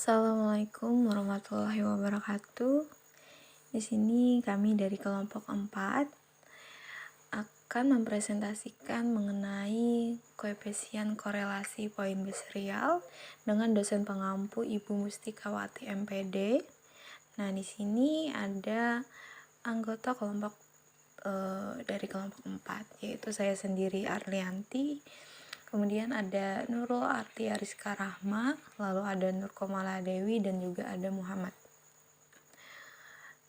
Assalamualaikum warahmatullahi wabarakatuh. Di sini kami dari kelompok 4 akan mempresentasikan mengenai koefisien korelasi poin serial dengan dosen pengampu Ibu Mustikawati MPD. Nah, di sini ada anggota kelompok dari kelompok 4, yaitu saya sendiri Arlianti. Kemudian ada Nurul Arti Ariska Rahma, lalu ada Nur Komala Dewi, dan juga ada Muhammad.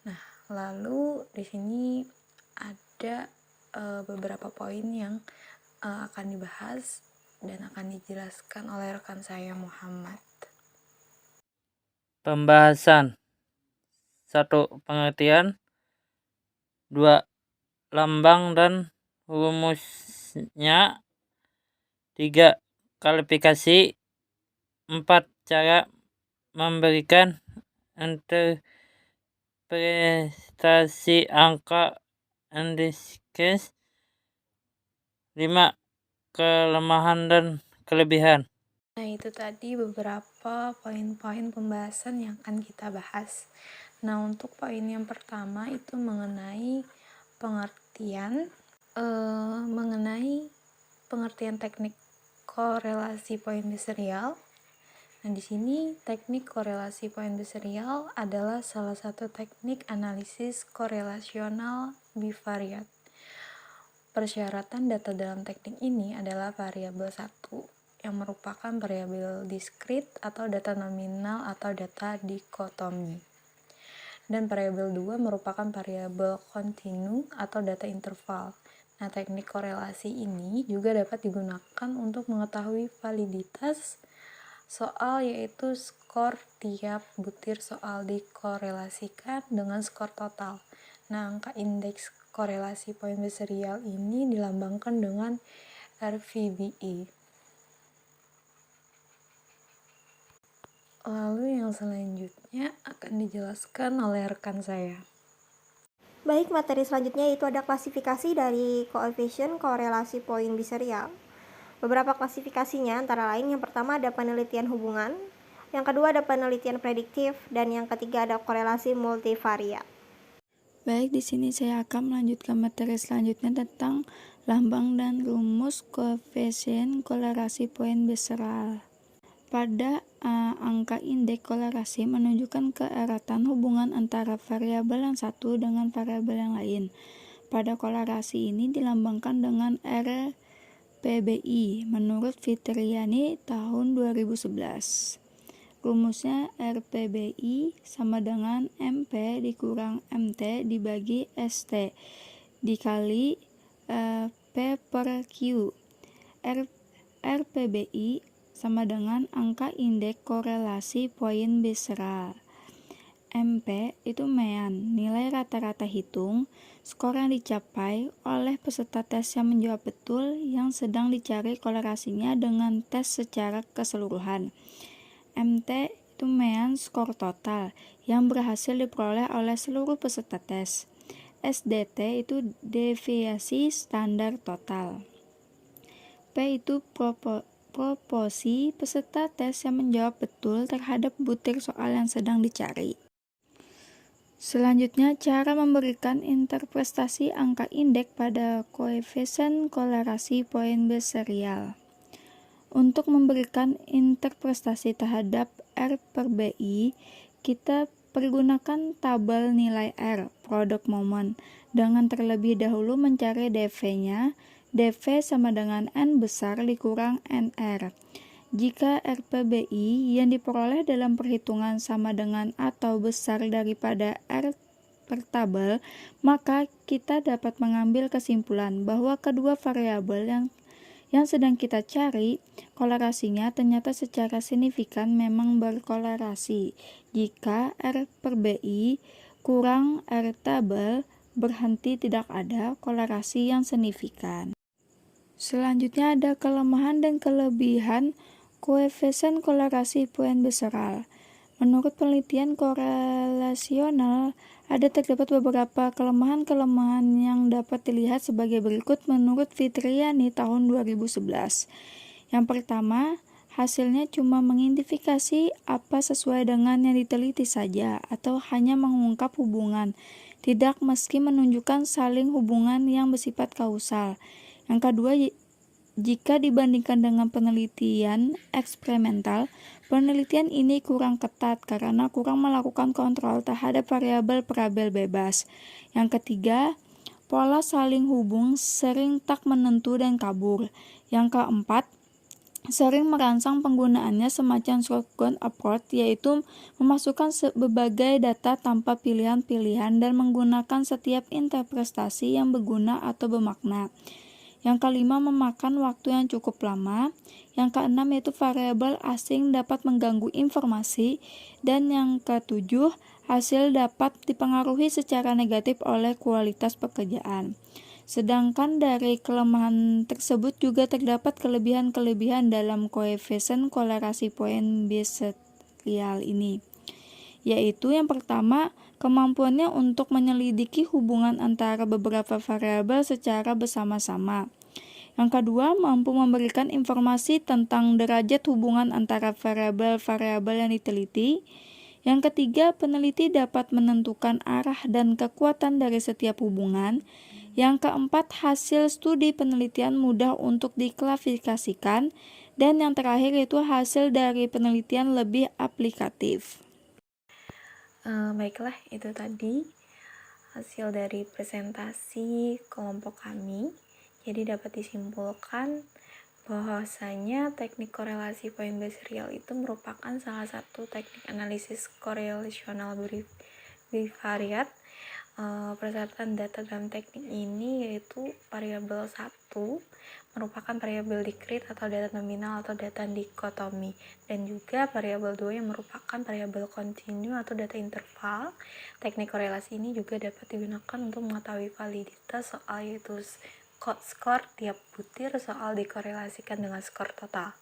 Nah, lalu di sini ada beberapa poin yang akan dibahas dan akan dijelaskan oleh rekan saya Muhammad. Pembahasan 1. Pengertian 2. Lambang dan rumusnya 3. Kualifikasi 4. Cara memberikan interpretasi angka and this case 5. Kelemahan dan kelebihan. Nah, itu tadi beberapa poin-poin pembahasan yang akan kita bahas. Nah, untuk poin yang pertama itu mengenai pengertian teknik korelasi poin serial. Nah, di sini teknik korelasi poin serial adalah salah satu teknik analisis korelasional bivariat. Persyaratan data dalam teknik ini adalah variabel 1 yang merupakan variabel diskrit atau data nominal atau data dikotomi. Dan variabel 2 merupakan variabel kontinu atau data interval. Nah, teknik korelasi ini juga dapat digunakan untuk mengetahui validitas soal, yaitu skor tiap butir soal dikorelasikan dengan skor total. Nah, angka indeks korelasi poin serial ini dilambangkan dengan RVBE. Lalu yang selanjutnya akan dijelaskan oleh rekan saya. Baik, materi selanjutnya yaitu ada klasifikasi dari koefisien korelasi poin biserial. Beberapa klasifikasinya antara lain yang pertama ada penelitian hubungan, yang kedua ada penelitian prediktif, dan yang ketiga ada korelasi multivariat. Baik, di sini saya akan melanjutkan materi selanjutnya tentang lambang dan rumus koefisien korelasi poin biserial. Pada angka indeks korelasi menunjukkan keeratan hubungan antara variabel yang satu dengan variabel yang lain. Pada korelasi ini dilambangkan dengan RPBI menurut Fitriani tahun 2011. Rumusnya RPBI sama dengan MP dikurang MT dibagi ST dikali P per Q. RPBI sama dengan angka indeks korelasi poin biserial. MP itu mean, nilai rata-rata hitung, skor yang dicapai oleh peserta tes yang menjawab betul yang sedang dicari korelasinya dengan tes secara keseluruhan. MT itu mean skor total yang berhasil diperoleh oleh seluruh peserta tes. SDT itu deviasi standar total. P itu proporsi peserta tes yang menjawab betul terhadap butir soal yang sedang dicari. Selanjutnya, cara memberikan interpretasi angka indeks pada koefisien korelasi poin biserial. Untuk memberikan interpretasi terhadap R per BI, kita pergunakan tabel nilai R, produk momen, dengan terlebih dahulu mencari dV-nya. dV sama dengan N besar dikurang NR. Jika R per BI yang diperoleh dalam perhitungan sama dengan atau besar daripada R per tabel, maka kita dapat mengambil kesimpulan bahwa kedua variabel yang sedang kita cari, korelasinya ternyata secara signifikan memang berkorelasi. Jika R per BI kurang R tabel, berhenti tidak ada korelasi yang signifikan. Selanjutnya ada kelemahan dan kelebihan koefisien korelasi poin biserial. Menurut penelitian korelasional, terdapat beberapa kelemahan-kelemahan yang dapat dilihat sebagai berikut menurut Fitriani tahun 2011. Yang pertama, hasilnya cuma mengidentifikasi apa sesuai dengan yang diteliti saja, atau hanya mengungkap hubungan, tidak meski menunjukkan saling hubungan yang bersifat kausal. Yang kedua, jika dibandingkan dengan penelitian eksperimental, penelitian ini kurang ketat karena kurang melakukan kontrol terhadap variabel-variabel bebas. Yang ketiga, pola saling hubung sering tak menentu dan kabur. Yang keempat, sering merangsang penggunaannya semacam shotgun approach, yaitu memasukkan berbagai data tanpa pilihan-pilihan dan menggunakan setiap interpretasi yang berguna atau bermakna. Yang kelima, memakan waktu yang cukup lama. Yang keenam yaitu variabel asing dapat mengganggu informasi. Dan yang ketujuh, hasil dapat dipengaruhi secara negatif oleh kualitas pekerjaan. Sedangkan dari kelemahan tersebut juga terdapat kelebihan-kelebihan dalam koefisien kolerasi poin biserial ini, yaitu yang pertama, kemampuannya untuk menyelidiki hubungan antara beberapa variabel secara bersama-sama. Yang kedua, mampu memberikan informasi tentang derajat hubungan antara variabel-variabel yang diteliti. Yang ketiga, peneliti dapat menentukan arah dan kekuatan dari setiap hubungan. Yang keempat, hasil studi penelitian mudah untuk diklasifikasikan. Dan yang terakhir yaitu hasil dari penelitian lebih aplikatif. Baiklah, itu tadi hasil dari presentasi kelompok kami. Jadi dapat disimpulkan bahwasanya teknik korelasi poin biserial itu merupakan salah satu teknik analisis korelasional bivariat. Persyaratan data dalam teknik ini yaitu variabel 1 merupakan variabel discrete atau data nominal atau data dikotomi, dan juga variabel 2 yang merupakan variabel kontinu atau data interval. Teknik korelasi ini juga dapat digunakan untuk mengetahui validitas soal, yaitu skor tiap butir soal dikorelasikan dengan skor total.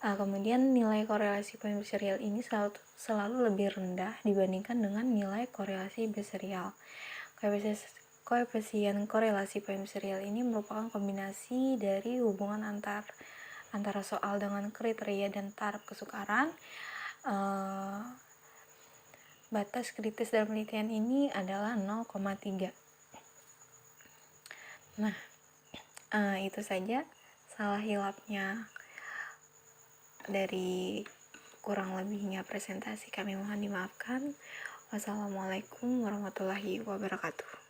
Kemudian nilai korelasi poin biserial ini selalu lebih rendah dibandingkan dengan nilai korelasi biserial. Koefisien korelasi poin biserial ini merupakan kombinasi dari hubungan antara soal dengan kriteria dan taraf kesukaran. Batas kritis dalam penelitian ini adalah 0,3. Nah, itu saja salah hilapnya dari kurang lebihnya presentasi kami, mohon dimaafkan. Wassalamualaikum warahmatullahi wabarakatuh.